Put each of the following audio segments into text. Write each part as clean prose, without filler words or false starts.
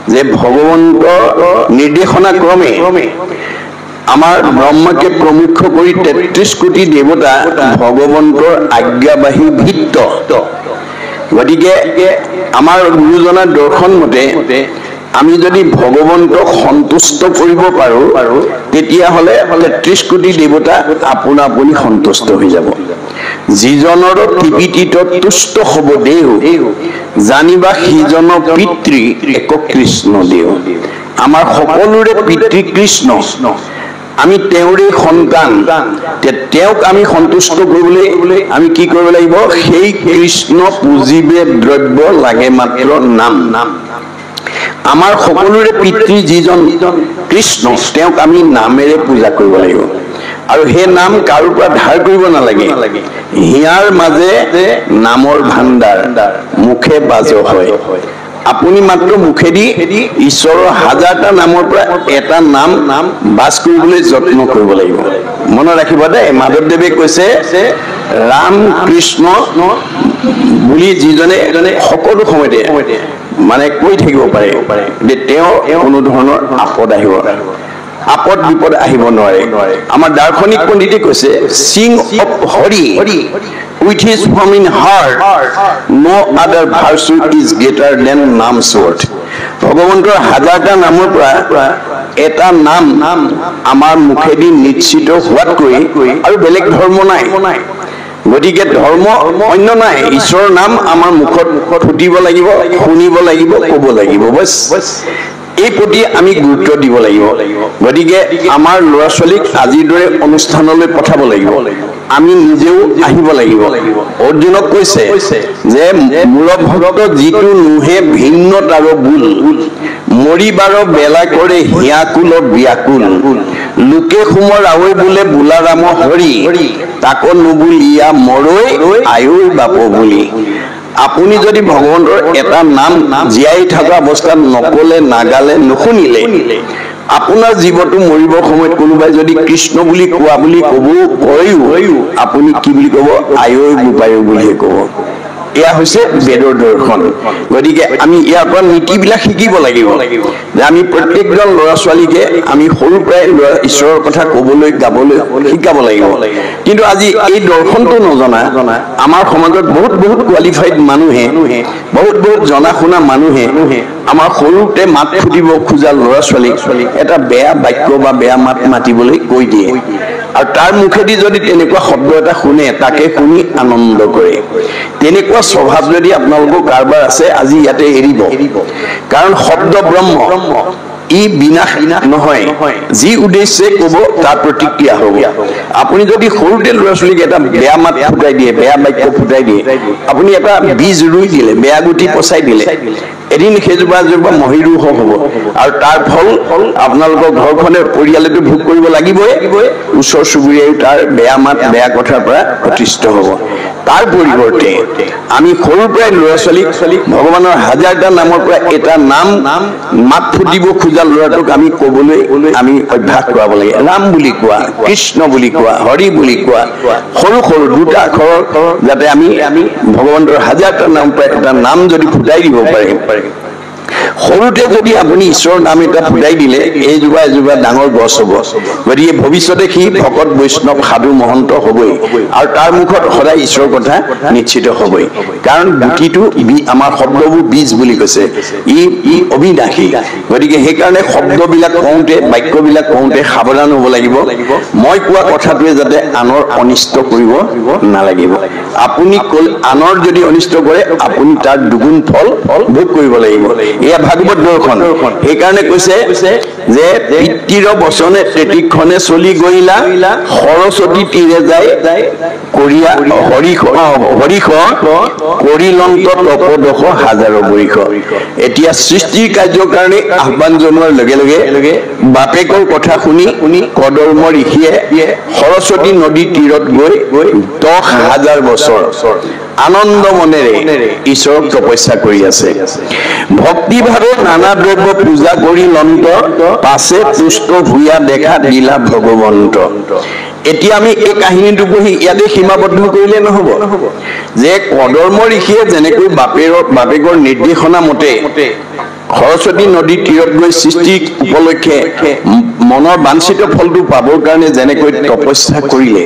যে ভগবন্ত নিৰ্দেশনা ক্ৰমে আমাৰ ব্ৰহ্মাকে প্ৰমুখ কৰি 33 কোটি দেৱতা ভগৱন্তৰ আজ্ঞাবাহী ভিত্ত গতিকে আমাৰ গুৰুজনাৰ দৰ্শন মতে আমি যদি ভগৱন্তক সন্তুষ্ট কৰিব পাৰো তেতিয়া হলে 33 কোটি দেৱতা আপোনা আপুনি সন্তুষ্ট হৈ যাব যিজনৰ তৃপ্তিত তুষ্ট হ'ব দেও জানিবা সিজন পিতৃ এক কৃষ্ণ দেও আমাৰ সকলোৰে পিতৃ কৃষ্ণ আমি তেওঁৰে সন্তান তেওঁক আমি সন্তুষ্ট কৰিবলৈ আমি কি কৰিব লাগিব সেই কৃষ্ণ পুজিবে দ্ৰব্য লাগে মাত্ৰ নাম আমাৰ সকলোৰে পিতৃ যিজন কৃষ্ণ তেওঁক আমি নামেৰে পূজা কৰিব লাগিব আৰু হে নাম কাৰো পৰা ধাৰ কৰিব নালাগে হিয়াৰ মাজে নামৰ ভাণ্ডাৰ মুখে বাজ হয় আপুনি মাত্ৰ মুখেদি ঈশ্বৰৰ হাজাৰটা নামৰ পৰা এটা নাম বাস কৰিবলৈ যত্ন কৰিব লাগিব মনত ৰাখিব দে মাধৱদেৱে কৈছে ৰাম কৃষ্ণ বুলি যিজনে সকলো সময়তে মানে কৈ থাকিব পাৰে যে তেওঁ কোনো ধৰণৰ আপদ বিপদ আহিব নোৱাৰে আমাৰ দাৰ্শনিক পণ্ডিতে কৈছে Singh of Hari with his from in heart no other virtue is greater than nam's word ভগৱন্তৰ হাজাৰটা নামৰ পৰা এটা নাম আমাৰ মুখেদি নিশ্চিত হোৱাতকৈ আৰু বেলেগ ধৰ্ম নাই গতিকে ধৰ্ম অন্য নাই ঈশ্বৰৰ নাম আমাৰ মুখত ফুটিব লাগিব শুনিব লাগিব ক'ব লাগিব বস এই প্ৰতি আমি গুৰুত্ব দিব লাগিব গতিকে আমাৰ ল'ৰা ছোৱালীক আজিৰ দৰে অনুষ্ঠানলৈ পঠাব লাগিব আমি নিজেও আহিব লাগিব অৰ্জুনক কৈছে যে মূল ভক্ত যিটো নুহে ভিন্ন তাৰ বুল মৰিবাৰ বেলা কৰে হিয়াকুল ব্যাকুল লোকে সুমৰ আৱৈ বোলে বোলা ৰাম হৰি তাকো নুবুলিয়া মৰৈ আয়ুৰ বাপ বুলি আপুনি যদি ভগৱন্তৰ এটা নাম জীয়াই থকা অৱস্থাত নকলে নাগালে নুশুনিলে আপোনাৰ জীৱটো মৰিবৰ সময়ত কোনোবাই যদি কৃষ্ণ বুলি কোৱা বুলি ক'ব কয়ও আপুনি কি বুলি ক'ব আয়ৈ গোপায় বুলিহে ক'ব এয়া হৈছে বেদৰ দৰ্শন গতিকে আমি ইয়াৰ পৰা নীতিবিলাক শিকিব লাগিব যে আমি প্ৰত্যেকজন ল'ৰা ছোৱালীকে আমি সৰুৰ পৰাই ঈশ্বৰৰ কথা ক'বলৈ গাবলৈ শিকাব লাগিব কিন্তু আজি এই দৰ্শনটো নজনা আমাৰ সমাজত বহুত কোৱালিফাইড মানুহে বহুত জনা শুনা মানুহে আমাৰ সৰুতে মাত ফুটিব খোজা ল'ৰা ছোৱালীক এটা বেয়া বাক্য বা বেয়া মাত মাতিবলৈ কৈ দিয়ে আৰু তাৰ মুখেদি যদি তেনেকুৱা শব্দ এটা শুনে তাকে শুনি আনন্দ কৰে তেনেকুৱা স্বভাৱ যদি আপোনালোকৰ কাৰবাৰ আছে আজি ইয়াতে এৰিব কাৰণ শব্দ ব্ৰহ্ম ই বিনাশ নহয় যি উদ্দেশ্যে ক'ব তাৰ প্ৰতিক্ৰিয়া হ'ব আপুনি যদি সৰুতে ল'ৰা ছোৱালীক এটা বেয়া মাত ফুটাই দিয়ে বেয়া বাক্য ফুটাই দিয়ে আপুনি এটা বীজ ৰুই দিলে বেয়া গুটি পচাই দিলে এদিন সেইজোপা মহিৰূহ হ'ব আৰু তাৰ ফল আপোনালোকৰ ঘৰখনে পৰিয়ালেতো ভোগ কৰিব লাগিবই ওচৰ চুবুৰীয়াই তাৰ বেয়া মাত বেয়া কথাৰ পৰা অতিষ্ঠ হ'ব তাৰ পৰিৱৰ্তে আমি সৰুৰ পৰাই ল'ৰা ছোৱালীক ভগৱানৰ হাজাৰটা নামৰ পৰা এটা নাম মাত ফুটিব খোজা ল'ৰাটোক আমি ক'বলৈ আমি অভ্যাস কৰাব লাগে ৰাম বুলি কোৱা কৃষ্ণ বুলি কোৱা হৰি বুলি কোৱা সৰু দুটা আখৰৰ যাতে আমি ভগৱন্তৰ হাজাৰটা নাম পৰা এটা নাম যদি ফুটাই দিব পাৰে সৰুতে যদি আপুনি ঈশ্বৰৰ নাম এটা ফুটাই দিলে এইজোপা ডাঙৰ গছ হ'ব গতিকে ভৱিষ্যতে সি ভকত বৈষ্ণৱ সাধু মহন্ত হ'বই আৰু তাৰ মুখত সদায় ঈশ্বৰৰ কথা নিশ্চিত হ'বই কাৰণ গুটিটো আমাৰ শব্দবোৰ বীজ বুলি কৈছে ই অবিনাশী গতিকে সেইকাৰণে শব্দবিলাক কওঁতে বাক্যবিলাক কওঁতে সাৱধান হ'ব লাগিব মই কোৱা কথাটোৱে যাতে আনৰ অনিষ্ট কৰিব নালাগিব আপুনি আনৰ যদি অনিষ্ট কৰে আপুনি তাৰ দুগুণ ফল ভোগ কৰিব লাগিব এয়া ভাগৱত দৰ্শন সেইকাৰণে কৈছে যে পিতৃৰ বচনে তেতিক্ষণে চলি গইলা সৰস্বতী তীৰে যায় কৰিয়া হৰিষ কৰিলন্ত তপদশ হাজাৰ বৰিষ এতিয়া সৃষ্টিৰ কাৰ্যৰ কাৰণে আহ্বান জনোৱাৰ লগে লগে বাপেকৰ কথা শুনি কদৰ্ম ঋষিয়ে সৰস্বতী নদী তীৰত গৈ 10,000 বছৰ আনন্দ মনেৰে ঈশ্বৰক তপস্যা কৰি আছে ভক্তি ভাৱে নানা দ্ৰব্য পূজা কৰি লন্ত পাছে তুষ্ট ভূয়া দেখা দিলা ভগৱন্ত এতিয়া আমি এই কাহিনীটো পঢ়ি ইয়াতে সীমাবদ্ধ কৰিলে নহব যে কদৰ্ম ঋষিয়ে যেনেকৈ বাপেকৰ নিৰ্দেশনা মতে সৰস্বতী নদীৰ তীৰত গৈ সৃষ্টি উপলক্ষে মনৰ বাঞ্ছিত ফলটো পাবৰ কাৰণে যেনেকৈ তপস্যা কৰিলে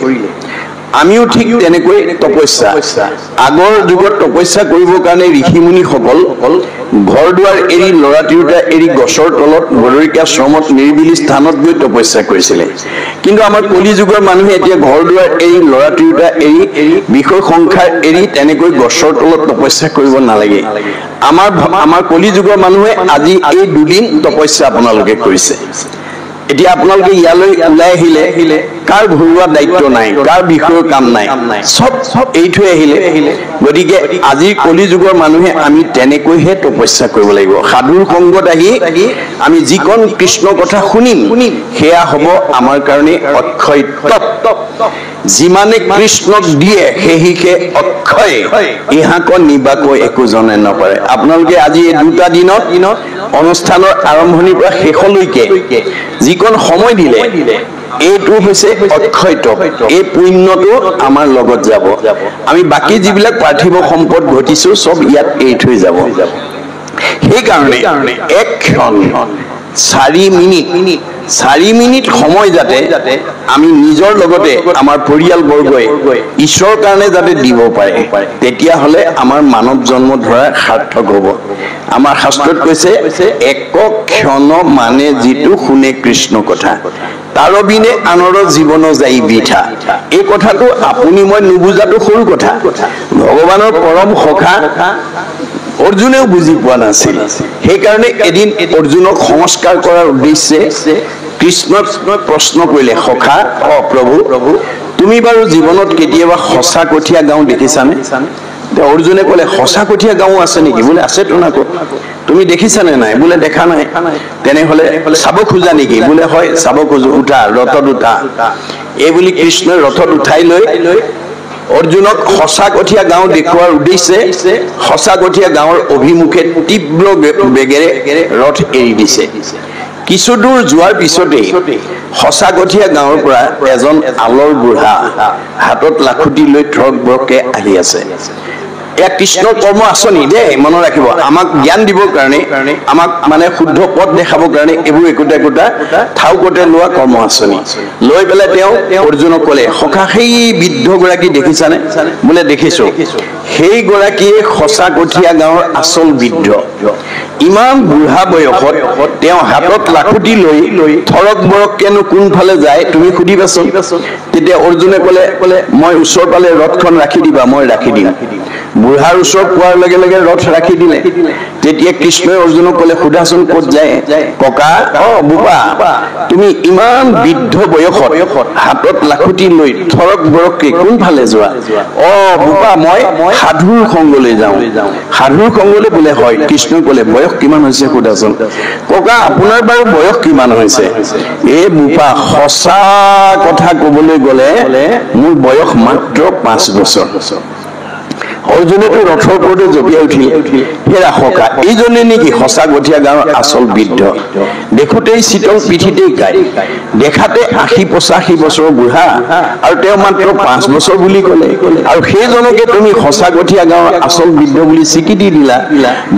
আমিও ঠিক তেনেকৈ তপস্যা আগৰ যুগত তপস্যা কৰিবৰ কাৰণে ঋষিমুনিসকল ঘৰ দুৱাৰ এৰি ল'ৰা তিৰোতা এৰি গছৰ তলত বদৰিকা শ্ৰমত নিৰিবিলি স্থানত গৈ তপস্যা কৰিছিলে কিন্তু আমাৰ কলি যুগৰ মানুহে এতিয়া ঘৰ দুৱাৰ এৰি ল'ৰা তিৰোতা এৰি বিষয় সংখ্যাৰ এৰি তেনেকৈ গছৰ তলত তপস্যা কৰিব নালাগে আমাৰ কলি যুগৰ মানুহে আজি এই দুদিন তপস্যা আপোনালোকে কৰিছে এতিয়া আপোনালোকে ইয়ালৈ ওলাই আহিলে কাৰ ঘৰুৱা দায়িত্ব নাই কাৰ বিষয়ৰ কাম নাই সব এই থৈ আহিলে গতিকে আজিৰ কলি যুগৰ মানুহে আমি তেনেকৈহে তপস্যা কৰিব লাগিব সাধুৰ সংগত আহি আমি যিকণ কৃষ্ণ কথা শুনিম সেয়া হ'ব আমাৰ কাৰণে অক্ষয় তপ যিমানে কৃষ্ণক দিয়ে সেহিকে অক্ষয় ইহাকো নিবাকৈ একো জনে নপাৰে আপোনালোকে আজি এই দুটা দিনত অনুষ্ঠানৰ আৰম্ভণিৰ পৰা শেষলৈকে যিকণ সময় দিলে এইটো হৈছে অক্ষয় তপ এই পুণ্যটো আমাৰ লগত যাব আমি বাকি যিবিলাক পাৰ্থিৱ সম্পদ ঘটিছো সব ইয়াত এৰি থৈ যাব সেইকাৰণে এক ক্ষণ 4 মিনিট সময় যাতে আমি নিজৰ লগতে আমাৰ পৰিয়ালবৰ্গই ঈশ্বৰৰ কাৰণে যাতে দিব পাৰে তেতিয়াহ'লে আমাৰ মানৱ জন্ম ধৰা সাৰ্থক হ'ব আমাৰ শাস্ত্ৰত কৈছে এক ক্ষণ মানে যিটো শুনে কৃষ্ণ কথা তাৰ বিনে আনৰ জীৱন যাই বৃথা এই কথাটো আপুনি মই নুবুজাটো সৰু কথা ভগৱানৰ পৰম সখা অৰ্জুনেও বুজি পোৱা নাছিল সেইকাৰণে এদিন অৰ্জুনক সংস্কাৰ কৰাৰ উদ্দেশ্যে কৃষ্ণক প্ৰশ্ন কৰিলে সখা প্ৰভু তুমি বাৰু জীৱনত কেতিয়াবা সঁচা কঠীয়া গাঁও দেখিছানে অৰ্জুনে ক'লে সঁচা কঠীয়া গাঁও আছে নেকি বোলে আছে তো না তুমি দেখিছানে নাই বোলে দেখা নাই তেনেহ'লে চাব খোজা নেকি বোলে হয় চাব খোজো উঠা ৰথত উঠা এই বুলি কৃষ্ণই ৰথত উঠাই লৈ অৰ্জুনক সঁচা কঠীয়া গাঁও দেখুৱাৰ উদ্দেশ্যে সঁচা কঠীয়া গাঁৱৰ অভিমুখে তীব্ৰ বেগেৰে ৰথ এৰি দিছে কিছু দূৰ যোৱাৰ পিছতেই সঁচা কঠীয়া গাঁৱৰ পৰা এজন আলৰ বুঢ়া হাতত লাখুটি লৈ থৰক বৰকে আহি আছে এয়া কৃষ্ণৰ কৰ্ম আঁচনি দেই মনত ৰাখিব আমাক জ্ঞান দিবৰ কাৰণে আমাক মানে শুদ্ধ পথ দেখাবৰ কাৰণে এইবোৰ একোটা ঠাউকতে লোৱা কৰ্ম আঁচনি লৈ পেলাই তেওঁ অৰ্জুনক ক'লে সখা সেই বৃদ্ধগৰাকী দেখিছানে বোলে দেখিছো সেইগৰাকীয়ে সঁচা কঠীয়া গাঁৱৰ আচল বৃদ্ধ ইমান বুঢ়া বয়সত তেওঁ হাতত লাখুটি লৈ থৰক বৰককেনো কোনফালে যায় তুমি সুধিবাচোন তেতিয়া অৰ্জুনে ক'লে মই ওচৰ পালে ৰথখন ৰাখি দিবা মই ৰাখি দিম বুঢ়াৰ ওচৰত পোৱাৰ লগে লগে ৰথ ৰাখি দিলে তেতিয়া কৃষ্ণই অৰ্জুনক ক'লে সোধাচোন ক'ত যায় ককা বোপা তুমি ইমান বৃদ্ধ বয়সত হাতত লাখুটি লৈ থৰক বৰককে কোনফালে যোৱা বোপা মই সাধুৰ সংগলৈ যাওঁ সাধুৰ সংগলৈ বোলে হয় কৃষ্ণই ক'লে বয়স কিমান হৈছে সোধাচোন ককা আপোনাৰ বাৰু বয়স কিমান হৈছে এই বোপা সঁচা কথা ক'বলৈ গ'লে মোৰ বয়স মাত্ৰ 5 বছৰ অৰ্জুনেতো ৰথৰ ওপৰতে জঁপিয়াই উঠিল হেৰা সখা এইজনে নেকি সঁচা কঠীয়া গাঁৱৰ আচল বৃদ্ধ দেখোঁতেই শীতল পিঠিতেই গায় দেখাতে 80-85 বছৰৰ বুঢ়া আৰু তেওঁ মাত্ৰ 5 বছৰ বুলি ক'লে আৰু সেইজনকে তুমি সঁচা কঠীয়া গাঁৱৰ আচল বৃদ্ধ বুলি স্বীকৃতি দিলা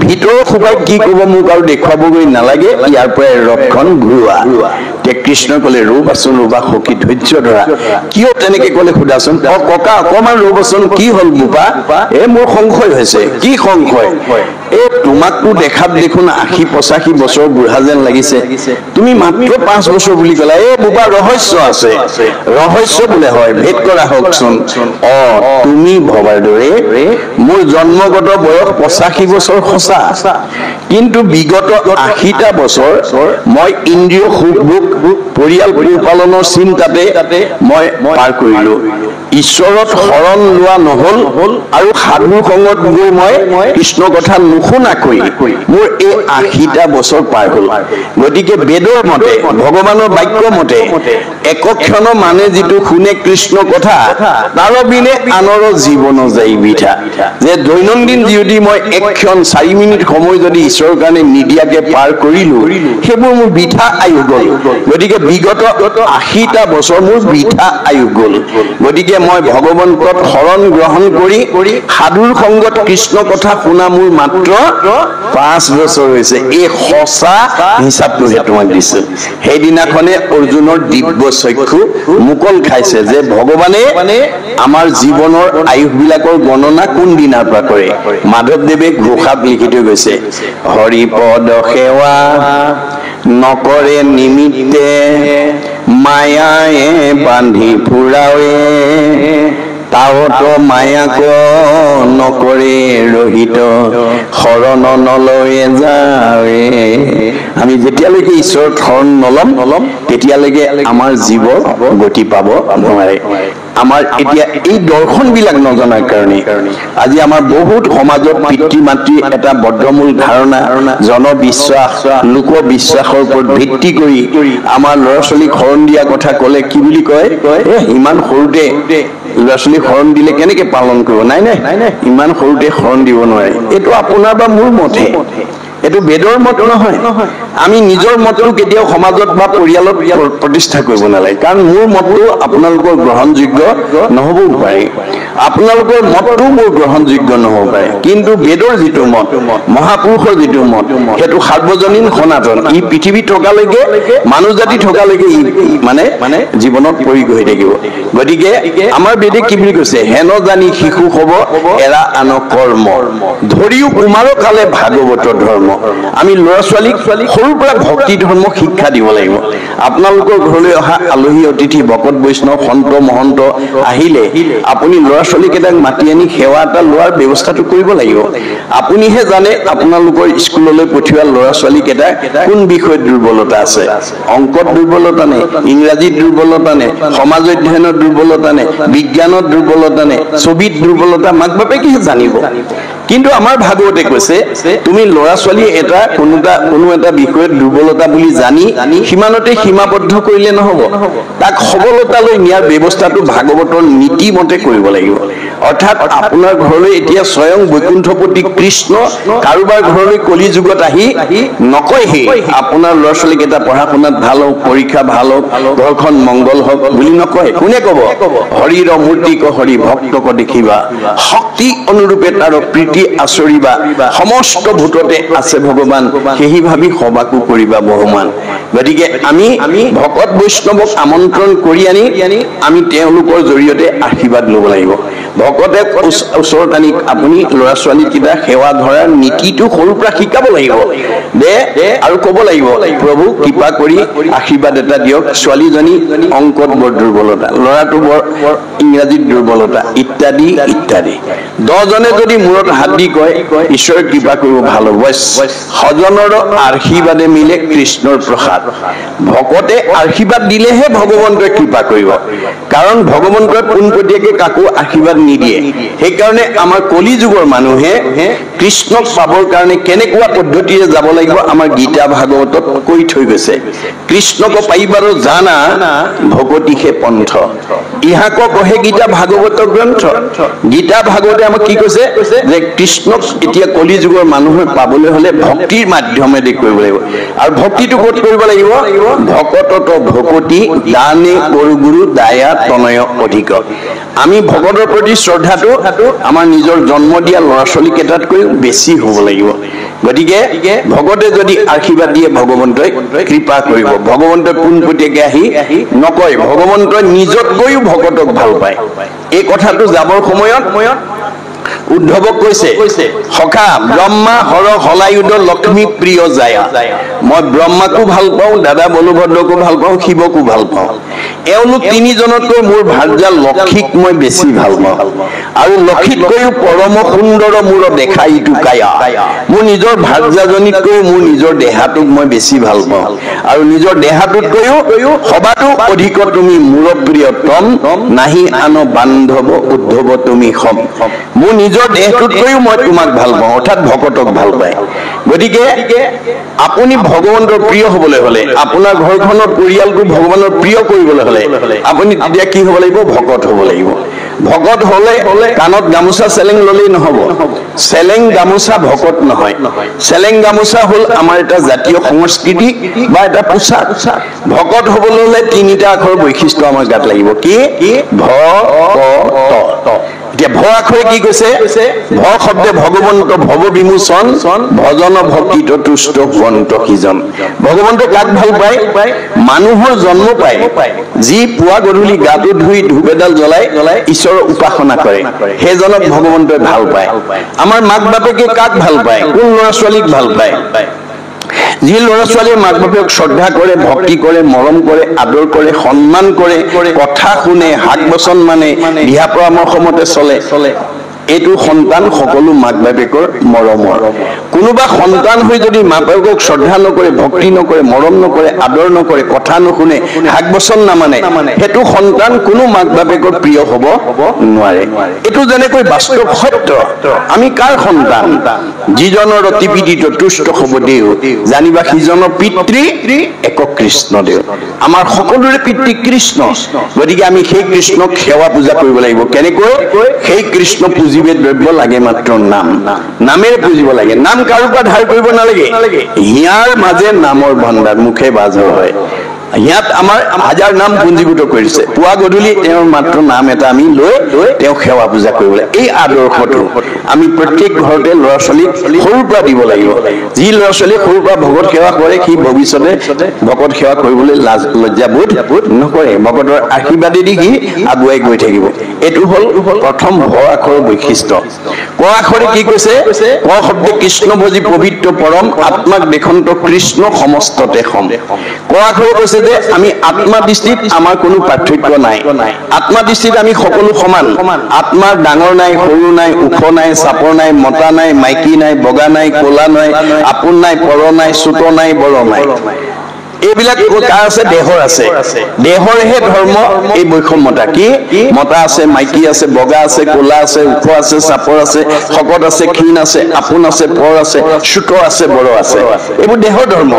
ভিতৰৰ সোপাই কি ক'ব মোক আৰু দেখুৱাবগৈ নালাগে ইয়াৰ পৰাই ৰথখন ঘূৰোৱা কৃষ্ণই ক'লে ৰ'বাচোন ৰ'বা সখী ধৈৰ্য ধৰা কিয় তেনেকে ক'লে সোধাচোন ককা অকণমান ৰ'বচোন কি হ'ল বোপা মোৰ সংশয় হৈছে কি সংশয় এই তোমাকতো দেখাত দেখোন 80-85 বছৰ বুঢ়া যেন লাগিছে তুমি মাত্ৰ 5 বছৰ বুলি ক'লা বোপা ৰহস্য আছে ৰহস্য বোলে হয় ভেদ কৰা হওকচোন তুমি ভবাৰ দৰে মোৰ জন্মগত বয়স 85 বছৰ সঁচা কিন্তু বিগত 80টা বছৰ মই ইন্দ্ৰিয় সুখ পৰিয়াল পৰিপালনৰ চিন্তাতে মই পাৰ কৰিলো ঈশ্বৰত শৰণ লোৱা নহল আৰু সাধুৰ সংগত গৈ মই কৃষ্ণ কথা নুশুনাকৈ মোৰ এই 80টা বছৰ পাৰ হ'ল গতিকে বেদৰ মতে ভগৱানৰ বাক্য মতে একক্ষণ মানে যিটো শুনে কৃষ্ণ কথা তাৰ বিনে আনৰ জীৱন যাই বৃথা যে দৈনন্দিন যদি মই এক ক্ষণ 4 মিনিট সময় যদি ঈশ্বৰৰ কাৰণে নিদিয়াকে পাৰ কৰিলো সেইবোৰ মোৰ বৃথা আয়ুস গ'ল গতিকে বিগত 80টা বছৰ মোৰ বৃথা আয়ুস গ'ল গতিকে মই ভগৱন্তক শৰণ গ্ৰহণ কৰি সাধুৰ সংগত কৃষ্ণ কথা শুনা মোৰ মাত্ৰ 5 বছৰ হৈছে এই সঁচা হিচাপটোহে তোমাক দিছো সেইদিনাখনে অৰ্জুনৰ দিব্য চক্ষু মুকল খাইছে যে ভগৱানে আমাৰ জীৱনৰ আয়ুসবিলাকৰ গণনা কোন দিনাৰ পৰা কৰে মাধৱদেৱে ঘোষাত লিখি থৈ গৈছে হৰিপদ সেৱা নকৰে নিমিত্তে মায়ায়ে বান্ধি ফুৰাৱে তাওত মায়াক নকৰে ৰহিত শৰণ নলয়ে যাৱে আমি যেতিয়ালৈকে ঈশ্বৰৰ শৰণ নলম তেতিয়ালৈকে আমাৰ জীৱ গতি পাব নোৱাৰে আমাৰ এতিয়া এই দৰ্শনবিলাক নজনাৰ কাৰণে আজি আমাৰ বহুত সমাজত পিতৃ মাতৃ এটা বদ্ধমূল ধাৰণা জনবিশ্বাস লোকবিশ্বাসৰ ওপৰত ভিত্তি কৰি আমাৰ ল'ৰা ছোৱালীক শৰণ দিয়া কথা ক'লে কি বুলি কয় ইমান সৰুতে ল'ৰা ছোৱালীক শৰণ দিলে কেনেকে পালন কৰিব নাই ইমান সৰুতে শৰণ দিব নোৱাৰে এইটো আপোনাৰ বা মোৰ মতহে এটো বেদৰ মত নহয় আমি নিজৰ মতটো কেতিয়াও সমাজত বা পৰিয়ালত প্ৰতিষ্ঠা কৰিব নালাগে কাৰণ মোৰ মতটো আপোনালোকৰ গ্ৰহণযোগ্য নহ'ব পাৰে আপোনালোকৰ মতটো মোৰ গ্ৰহণযোগ্য নহ'ব পাৰে কিন্তু বেদৰ যিটো মত মহাপুৰুষৰ যিটো মত সেইটো সাৰ্বজনীন সনাতন ই পৃথিৱী থকালৈকে মানুহ জাতি থকালৈকে মানে জীৱনত প্ৰয়োগ হৈ থাকিব গতিকে আমাৰ বেদে কি বুলি কৈছে হেন জানি শিশু হ'ব এৰা আন কৰ্ম ধৰিও কুমাৰ কালে ভাগৱত ধৰ্ম আমি ল'ৰা ছোৱালীক সৰুৰ পৰা ভক্তি ধৰ্ম শিক্ষা দিব লাগিব আপোনালোকৰ ঘৰলৈ অহা আলহী অতিথি ভকত বৈষ্ণৱ সন্ত মহন্ত আহিলে আপুনি ল'ৰা ছোৱালীকেইটাক মাতি আনি সেৱা এটা লোৱাৰ ব্যৱস্থাটো কৰিব লাগিব আপুনিহে জানে আপোনালোকৰ স্কুললৈ পঠিওৱা ল'ৰা ছোৱালীকেইটা কোন বিষয়ত দুৰ্বলতা আছে অংকত দুৰ্বলতা নে ইংৰাজীত দুৰ্বলতা নে সমাজ অধ্যয়নত দুৰ্বলতা নে বিজ্ঞানত দুৰ্বলতা নে ছবিত দুৰ্বলতা মাক বাপেকেহে জানিব কিন্তু আমাৰ ভাগৱতে কৈছে তুমি ল'ৰা ছোৱালী এটা কোনো এটা বিষয়ত দুৰ্বলতা বুলি জানি সীমানতে সীমাবদ্ধ কৰিলে নহ'ব তাক সবলতালৈ নিয়াৰ ব্যৱস্থাটো ভাগৱতৰ নীতি মতে কৰিব লাগিব অৰ্থাৎ আপোনাৰ ঘৰলৈ এতিয়া স্বয়ং বৈকুণ্ঠপতি কৃষ্ণ কাৰোবাৰ ঘৰলৈ কলি যুগত আহি নকয়হে আপোনাৰ ল'ৰা ছোৱালীকেইটা পঢ়া শুনাত ভাল হওক পৰীক্ষা ভাল হওক ঘৰখন মংগল হওক বুলি নকয় কোনে ক'ব হৰিৰ মূৰ্তিক হৰি ভক্তক দেখিবা শক্তি অনুৰূপে তাৰ প্ৰীতি আচৰিবা সমস্ত ভূততে আছে ভগৱান সেই ভাবি সবাকো কৰিবা বহুমান গতিকে আমি ভকত বৈষ্ণৱক আমন্ত্ৰণ কৰি আনি আমি তেওঁলোকৰ জৰিয়তে আশীৰ্বাদ ল'ব লাগিব ভকতে ওচৰত আনি আপুনি ল'ৰা ছোৱালীকেইটা সেৱা ধৰাৰ নীতিটো সৰুৰ পৰা শিকাব লাগিব দে আৰু ক'ব লাগিব প্ৰভু কৃপা কৰি আশীৰ্বাদ এটা দিয়ক ছোৱালীজনী অংকত বৰ দুৰ্বলতা ল'ৰাটো বৰ ইংৰাজীত দুৰ্বলতা ইত্যাদি ইত্যাদি 10 জনে যদি মূৰত হাত দি কয় ঈশ্বৰে কৃপা কৰিব ভাল হ'ব সজনৰ আশীৰ্বাদে মিলে কৃষ্ণৰ প্ৰসাদ ভকতে আশীৰ্বাদ দিলেহে ভগৱন্তই কৃপা কৰিব কাৰণ ভগৱন্তই পোনপটীয়াকৈ কাকো আশীৰ্বাদ নিদিয়ে সেইকাৰণে আমাৰ কলি যুগৰ মানুহে কৃষ্ণক পাবৰ কাৰণে কেনেকুৱা পদ্ধতিৰে যাব লাগিব আমাৰ গীতা ভাগৱতত কৈ থৈ গৈছে কৃষ্ণক পাইবাৰ জানা ভকতিহে পন্থ ইহাক কহে গীতা ভাগৱত গ্ৰন্থ গীতা ভাগৱতে আমাক কি কৈছে যে কৃষ্ণক এতিয়া কলি যুগৰ মানুহে পাবলৈ হলে ভক্তিৰ মাধ্যমেৰে কৰিব লাগিব আৰু ভক্তিটো ক'ত কৰিব লাগিব ভকতত ভকতি দানে গুৰু দায়া তনয় অধিক আমি ভগতৰ প্ৰতি শ্ৰদ্ধাটো আমাৰ নিজৰ জন্ম দিয়া ল'ৰা ছোৱালীকেইটাতকৈ বেছি হ'ব লাগিব গতিকে ভগতে যদি আশীৰ্বাদ দিয়ে ভগৱন্তই কৃপা কৰিব ভগৱন্তই পোনপটীয়াকৈ আহি নকয় ভগৱন্তই নিজতকৈও ভকতক ভাল পায় এই কথাটো যাবৰ সময়ত উদ্ধৱক কৈছে সখা ব্ৰহ্মা হৰ হলায়ুধ লক্ষ্মী প্ৰিয় যায় মই ব্ৰহ্মাকো ভাল পাওঁ দাদা বলভদ্ৰকো ভাল পাওঁ শিৱকো ভাল পাওঁ এওঁলোক তিনিজনতকৈ মোৰ ভাৰ্যা লক্ষীক মই বেছি ভাল পাওঁ আৰু লক্ষীতকৈও পৰম সুন্দৰ মোৰ দেখা ইটো কায়া মোৰ নিজৰ ভাৰ্যাজনীতকৈও মোৰ নিজৰ দেহাটোক মই বেছি ভাল পাওঁ আৰু নিজৰ দেহাটোতকৈও সবাতো অধিক তুমি মোৰ প্ৰিয়তম নাহি আন বান্ধৱ উদ্ধৱ তুমি সম মোৰ নিজৰ দেহটোতকৈও মই তোমাক ভাল পাওঁ অৰ্থাৎ ভকতক ভাল পায় গতিকে আপুনি ভগৱন্তৰ প্ৰিয় হ'বলৈ হ'লে আপোনাৰ ঘৰখনৰ পৰিয়ালটো ভগৱানৰ প্ৰিয় কৰিবলৈ হ'লে আপুনি তেতিয়া কি হ'ব লাগিব ভকত হ'ব লাগিব ভকত হলে কাণত গামোচা চেলেং ললেই নহব চেলেং গামোচা ভকত নহয় চেলেং গামোচা হল আমাৰ এটা জাতীয় সংস্কৃতি বা এটা পোছাক ভকত হবলৈ হলে তিনিটা আখৰ বৈশিষ্ট্য আমাৰ গাত লাগিব কি ভ ক ত এতিয়া ভ আখৰে কি কৈছে ভ শব্দে ভগৱন্ত ভৱ বিমোচন ভজন ভক্তিত তুষ্ট ভন্ত কিজন ভগৱন্ত কাক ভাল পায় মানুহৰ জন্ম পায় যি পুৱা গধূলি গাটো ধুই ধূপ এডাল জ্বলাই ঈশ্বৰৰ উপাসনা কৰে সেইজনক ভগৱন্তই ভাল পায় আমাৰ মাক বাপেকে কাক ভাল পায় কোন ল'ৰা ছোৱালীক ভাল পায় যি ল'ৰা ছোৱালীয়ে মাক বাপেকক শ্ৰদ্ধা কৰে ভক্তি কৰে মৰম কৰে আদৰ কৰে সন্মান কৰে কথা শুনে হাক বচন মানে দিহা পৰামৰ্শ মতে চলে এইটো সন্তান সকলো মাক বাপেকৰ মৰমৰ কোনোবা সন্তান হৈ যদি মাক বাপেকক শ্ৰদ্ধা নকৰে ভক্তি নকৰে মৰম নকৰে আদৰ নকৰে কথা নুশুনে হাক বচন নামানে সেইটো সন্তান কোনো মাক বাপেকৰ প্ৰিয় হ'ব নোৱাৰে এইটো যেনেকৈ বাস্তৱ সত্য আমি কাৰ সন্তান যিজনৰ অতি পীড়িত তুষ্ট হ'ব দেও জানিবা সিজনৰ পিতৃ এক কৃষ্ণদেৱ আমাৰ সকলোৰে পিতৃ কৃষ্ণ গতিকে আমি সেই কৃষ্ণক সেৱা পূজা কৰিব লাগিব কেনেকৈ সেই কৃষ্ণ পুজিবে দ্ৰব্য লাগে মাত্ৰ নাম নামেৰে পুজিব লাগে নাম কাৰো পৰা ধাৰ কৰিব নালাগে হিয়াৰ মাজে নামৰ ভণ্ডাৰ মুখে বাজৰ হয় ইয়াত আমাৰ হাজাৰ নাম পুঞ্জীভূত কৰিছে পুৱা গধূলি তেওঁৰ মাত্ৰ নাম এটা আমি লৈ তেওঁক সেৱা পূজা কৰিব লাগে এই আদৰ্শটো আমি প্ৰত্যেক ঘৰতে ল'ৰা ছোৱালীক সৰুৰ পৰা দিব লাগিব যি ল'ৰা ছোৱালীয়ে সৰুৰ পৰা ভকত সেৱা কৰে সি ভৱিষ্যতে ভকত সেৱা কৰিবলৈ লাজ লজ্জাবোধ নকৰে ভকতৰ আশীৰ্বাদেদি সি আগুৱাই গৈ থাকিব এইটো হ'ল প্ৰথম ভ আখৰৰ বৈশিষ্ট্য ক আখৰে কি কৈছে ক শব্দে কৃষ্ণ ভজি পবিত্ৰ পৰম আত্মাক দেখন্ত কৃষ্ণ সমস্ততে সম ক আখৰে কৈছে যে আমি আত্মা দৃষ্টিত আমাৰ কোনো পাৰ্থক্য নাই আত্মা দৃষ্টিত আমি সকলো সমান আত্মাৰ ডাঙৰ নাই সৰু নাই ওখ নাই চাপৰ নাই মতা নাই মাইকী নাই বগা নাই ক'লা নাই আপোন নাই পৰ নাই চুত নাই বৰ নাই এইবিলাক কাৰ আছে দেহৰ আছে দেহৰহে ধৰ্ম এই বৈষম্যতা কি মতা আছে মাইকী আছে বগা আছে ক'লা আছে ওখ আছে চাপৰ আছে শকত আছে ক্ষীণ আছে আপোন আছে পৰ আছে চুত আছে বৰ আছে এইবোৰ দেহৰ ধৰ্ম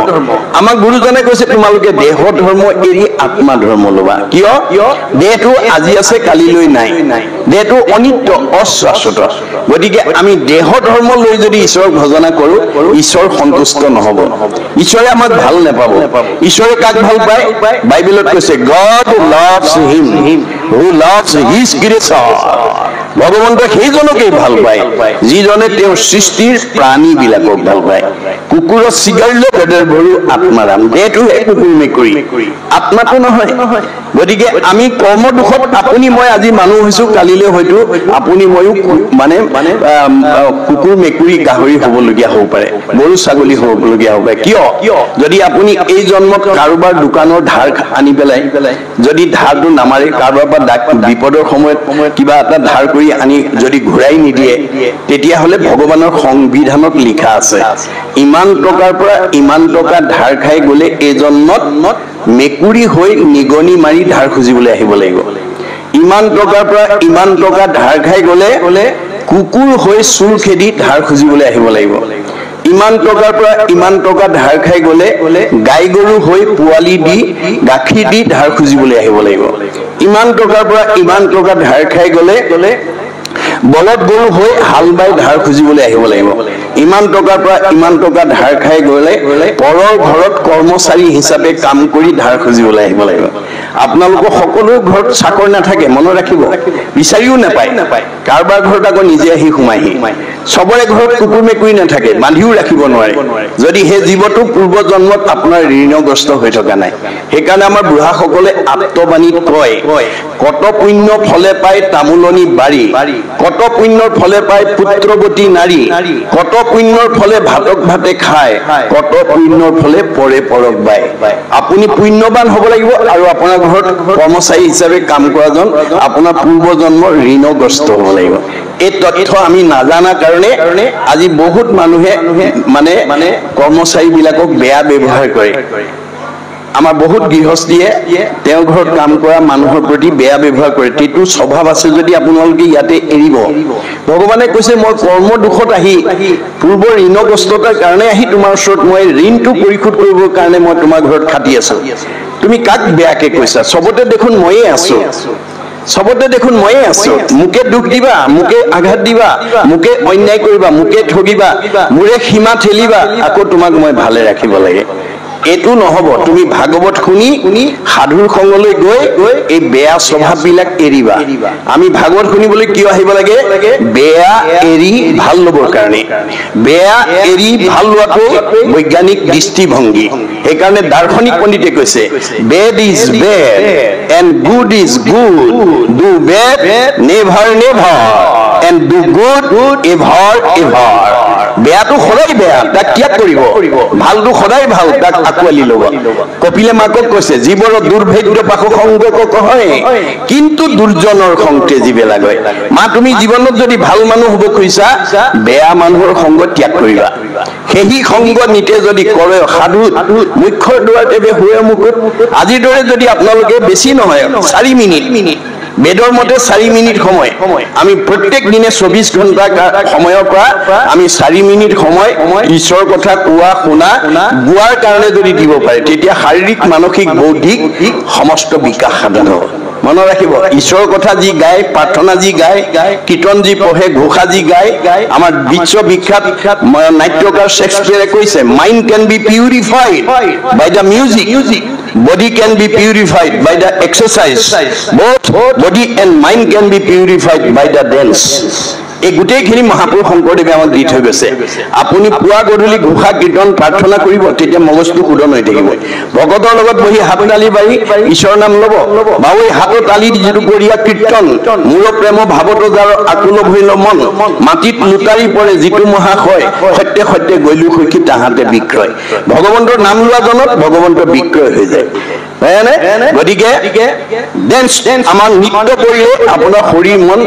আমাক গুৰুজনে কৈছে তোমালোকে দেহৰ ধৰ্ম এৰি আত্মা ধৰ্ম ল'বা কিয় দেহটো আজি আছে কালিলৈ নাই দেহটো অনিত্য অশ্বাশ্বত গতিকে আমি দেহৰ ধৰ্ম লৈ যদি ঈশ্বৰক ভজনা কৰো ঈশ্বৰ সন্তুষ্ট নহব ঈশ্বৰে আমাক ভাল নাপাব ঈশ্বৰে কাক ভাল পায় বাইবেলত কৈছে God loves him who loves his creature ভগৱন্ত সেইজনকেই ভাল পায় যিজনে তেওঁৰ সৃষ্টিৰ প্ৰাণীবিলাকক ভাল পায় কুকুৰৰ চিগাৰিলে বেদৰ ভৰু আত্মাৰাম দেহটোহে কুকুৰ মেকুৰী আত্মাটো নহয় গতিকে আমি কৰ্ম দুখত আপুনি মই আজি মানুহ হৈছো কালিলৈ হয়তো আপুনি ময়ো মানে কুকুৰ মেকুৰী গাহৰি হ'বলগীয়া হ'ব পাৰে গৰু ছাগলী হ'বলগীয়া হ'ব পাৰে কিয় যদি আপুনি এই জন্মত কাৰোবাৰ দোকানৰ ধাৰ আনি পেলাই যদি ধাৰটো নামাৰে কাৰোবাৰ পৰা বিপদৰ সময়ত কিবা এটা ধাৰ কৰি আনি যদি ঘূৰাই নিদিয়ে তেতিয়াহ'লে ভগৱানৰ সংবিধানত লিখা আছে ইমান টকাৰ পৰা ইমান টকা ধাৰ খাই গ'লে এই জন্মত মেকুৰী হৈ নিগনি মাৰি ধাৰ খুজিবলৈ আহিব লাগিব ইমান টকাৰ পৰা ইমান টকা ধাৰ খাই গ'লে কুকুৰ হৈ চুৰ খেদি ধাৰ খুজিবলৈ আহিব লাগিব ইমান টকাৰ পৰা ইমান টকা ধাৰ খাই গ'লে গাই গৰু হৈ পোৱালি দি গাখীৰ দি ধাৰ খুজিবলৈ আহিব লাগিব ইমান টকাৰ পৰা ইমান টকা ধাৰ খাই গ'লে বলদ গৰু হৈ হাল বাই ধাৰ খুজিবলৈ আহিব লাগিব ইমান টকাৰ পৰা ইমান টকা ধাৰ খাই গ'লে পৰৰ ঘৰত কৰ্মচাৰী হিচাপে কাম কৰি ধাৰ খুজিবলৈ আহিব লাগিব আপোনালোকৰ সকলো ঘৰত চাকৰ নাথাকে মনত ৰাখিব বিচাৰিও নাপায় কাৰোবাৰ ঘৰত আকৌ নিজে আহি সোমাইহি সবৰে ঘৰত কুকুৰ মেকুৰী নাথাকে বান্ধিও ৰাখিব নোৱাৰে যদি সেই জীৱটো পূৰ্ব জন্মত আপোনাৰ ঋণগ্ৰস্ত হৈ থকা নাই সেইকাৰণে আমাৰ বুঢ়াসকলে আত্মবাণীত কয় কত পুণ্য ফলে পায় তামোলনি বাৰী কত পুণ্যৰ ফলে পায় পুত্ৰৱতী নাৰী কত পুণ্যৰ ফলে ভাতক ভাতে খায় কত পুণ্যৰ ফলে পৰে পৰক বাই আপুনি পুণ্যৱান হ'ব লাগিব আৰু আপোনাৰ ঘৰত কৰ্মচাৰী হিচাপে কাম কৰাজন আপোনাৰ পূৰ্ব জন্মৰ ঋণগ্ৰস্ত হ'ব লাগিব এই তথ্য আমি নাজানা কাৰণে আজি বহুত মানুহে মানে কৰ্মচাৰীবিলাকক বেয়া ব্যৱহাৰ কৰে আমাৰ বহুত গৃহস্থীয়ে তেওঁৰ ঘৰত কাম কৰা মানুহৰ প্ৰতি বেয়া ব্যৱহাৰ কৰে এইটো স্বভাৱ আছে যদি আপোনালোকে ইয়াতে এৰিব ভগৱানে কৈছে মই কৰ্ম দুখত আহি পূৰ্ব ঋণগ্ৰস্ততাৰ কাৰণে আহি তোমাৰ ওচৰত মই ঋণটো পৰিশোধ কৰিবৰ কাৰণে মই তোমাৰ ঘৰত খাটি আছো তুমি কাক বেয়াকে কৈছা সবতে দেখোন ময়ে আছো সবতে দেখোন ময়ে আছো মুকে দুখ দিবা মুকে আঘাত দিবা মুকে অন্যায় কৰিবা মুকে ঠগিবা মোৰে সীমা ঠেলিবা আকৌ তোমাক মই ভালে ৰাখিব লাগে এটু নহব তুমি ভাগৱত শুনি সাধুৰ সংগলৈ গৈ এই বেয়া স্বভাৱবিলাক এৰিবা আমি ভাগৱত শুনিবলৈ কিয় আহিব লাগে বেয়া এৰি ভাল লবৰ কাৰণে বেয়া এৰি ভাল লোৱাটো বৈজ্ঞানিক দৃষ্টিভংগী সেইকাৰণে দাৰ্শনিক পণ্ডিতে কৈছে bed is bed and good is good do bed never never and do good ever ever বেয়াটো সদায় বেয়া তাক ত্যাগ কৰিব ভালটো সদায় ভাল তাক আঁকোৱালি ল'ব কপিলে মাকক কৈছে জীৱৰ দুৰ্ভেদ্য পাশু সংগ কহয় কিন্তু দুৰ্জনৰ সংতে জীৱে লাগে মা তুমি জীৱনত যদি ভাল মানুহ হ'ব খুজিছা বেয়া মানুহৰ সংগ ত্যাগ কৰিবা সেই সংগ নিতে যদি কৰে সাধু মুখ্যৰ দুৱাৰতে হুৱে মুকুট আজিৰ দৰে যদি আপোনালোকে বেছি নহয় 4 মিনিট বেদৰ মতে 4 মিনিট সময় আমি প্ৰত্যেক দিনে 24 ঘণ্টা সময়ৰ পৰা আমি 4 মিনিট সময় ঈশ্বৰৰ কথা কোৱা শুনা গোৱাৰ কাৰণে যদি দিব পাৰে তেতিয়া শাৰীৰিক মানসিক বৌদ্ধিক সমস্ত বিকাশ সাধন হ'ব মনত ৰাখিব ঈশ্বৰৰ কথা যি গায় প্ৰাৰ্থনা যি গায় কীৰ্তন যি পঢ়ে ঘোষা যি গায় আমাৰ বিশ্ববিখ্যাত নাট্যকাৰ শেক্সপিয়াৰে কৈছে mind can be purified by the music body can be purified by the exercise both body and mind can be purified by the dance এই গোটেইখিনি মহাপুৰুষ শংকৰদেৱে আমাক দি থৈ গৈছে আপুনি পুৱা গধূলি ঘোষা কীৰ্তন প্ৰাৰ্থনা কৰিব তেতিয়া মগজটো শুদ্ধ হৈ থাকিব ভগতৰ লগত বহি হাত তালি বাঢ়ি ঈশ্বৰৰ নাম ল'ব বা ওই হাতৰ তালি যিটো কৰিয়া কীৰ্তন মূৰ প্ৰেম ভাৱত যাৰ আকুল ভৈল মন মাটিত লুটাৰি পৰে যিটো মহাশয় সত্যে সত্যে গৈলু সখী তাহাঁতে বিক্ৰয় ভগৱন্তৰ নাম লোৱাজনত ভগৱন্ত বিক্ৰয় হৈ যায় গতিকে ডেন্স আমাৰ নৃত্য কৰিলে আপোনাৰ শৰীৰ মন